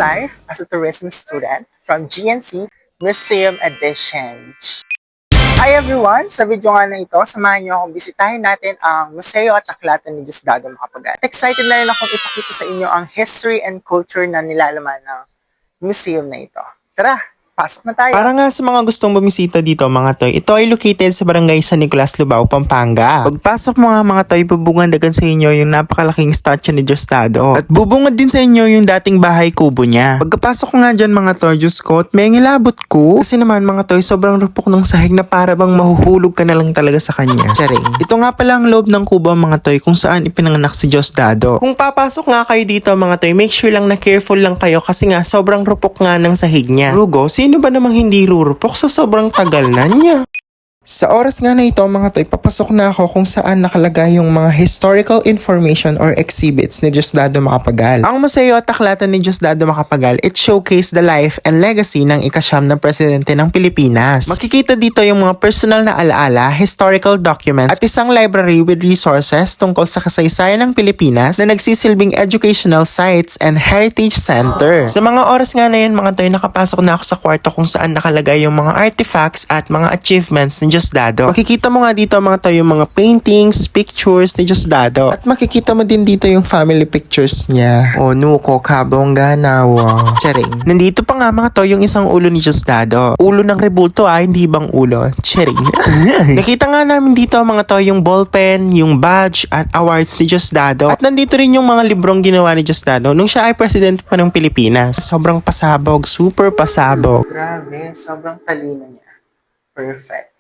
life as a tourism student from GNC Museum Edition. Hi everyone! Sa video nga na ito, samahan niyo akong bisitahin natin ang Museo at Aklatan ni Diosdado Macapagal. Excited na rin akong ipakita sa inyo ang history and culture na nilalaman ng museum na ito. Tara! Pasok na tayo. Para nga sa mga gustong bumisita dito mga toy, ito ay located sa barangay San Nicolas, Lubao, Pampanga. Pagpasok mo nga mga toy, bubungan-dagan sa inyo yung napakalaking statue ni Diosdado. At bubungad din sa inyo yung dating bahay kubo niya. Pagkapasok ko nga dyan mga toy, Diyos ko, at may ngilabot ko. Kasi naman mga toy, sobrang rupok ng sahig na para bang mahuhulog ka na lang talaga sa kanya. Charing. Ito nga pala ang loob ng kubo mga toy kung saan ipinanganak si Diosdado. Kung papasok nga kayo dito mga toy, make sure lang na careful lang kayo kasi nga sobrang rupok nga ng sahig niya. Rugo, sino ba namang hindi rurupok sa sobrang tagal na niya? Sa oras nga na ito mga toy, papasok na ako kung saan nakalagay yung mga historical information or exhibits ni Diosdado Macapagal. Ang Museo at Aklatan ni Diosdado Macapagal, it showcase the life and legacy ng ika-9 na presidente ng Pilipinas. Makikita dito yung mga personal na alaala, historical documents, at isang library with resources tungkol sa kasaysayan ng Pilipinas na nagsisilbing educational sites and heritage center. Sa mga oras nga na yun mga toy, nakapasok na ako sa kwarto kung saan nakalagay yung mga artifacts at mga achievements ni Diosdado. Makikita mo nga dito mga toy yung mga paintings, pictures ni Diosdado. At makikita mo din dito yung family pictures niya. O nuko kabongga nawa. Charing. Nandito pa nga mga toy yung isang ulo ni Diosdado. Ulo ng rebulto hindi bang ulo. Charing. Nakita nga namin dito mga toy yung ballpen, yung badge at awards ni Diosdado. At nandito rin yung mga librong ginawa ni Diosdado nung siya ay president pa ng Pilipinas. Sobrang pasabog, super pasabog. Grabe, sobrang talino niya. Perfect.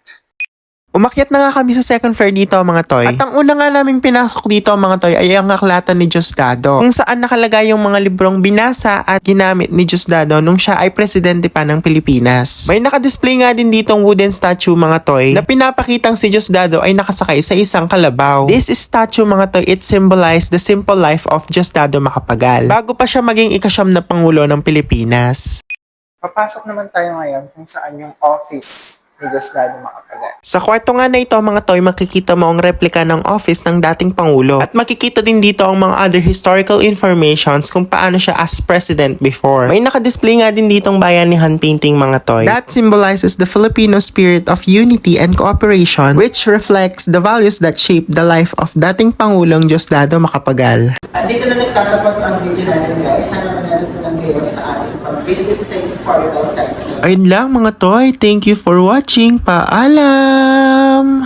Umakyat na nga kami sa second floor dito mga toy. At ang una nga namin pinasok dito mga toy ay ang Aklatan ni Diosdado. Kung saan nakalagay yung mga librong binasa at ginamit ni Diosdado nung siya ay presidente pa ng Pilipinas. May nakadisplay nga din ditong wooden statue mga toy na pinapakitang si Diosdado ay nakasakay sa isang kalabaw. This statue mga toy, it symbolizes the simple life of Diosdado Macapagal. Bago pa siya maging ika-9 na Pangulo ng Pilipinas. Papasok naman tayo ngayon kung saan yung office ni Diosdado Macapagal. Sa kwarto nga na ito mga toy, makikita mo ang replika ng office ng dating Pangulo. At makikita din dito ang mga other historical informations kung paano siya as president before. May nakadisplay nga din ditong bayanihan painting mga toy. That symbolizes the Filipino spirit of unity and cooperation which reflects the values that shape the life of dating Pangulong Diosdado Macapagal. At dito na nagtatapos ang video natin guys. Sana manatutunan kayo sa ating pag-visit sa historical sites. Ayun lang mga toy. Thank you for watching. Paalam!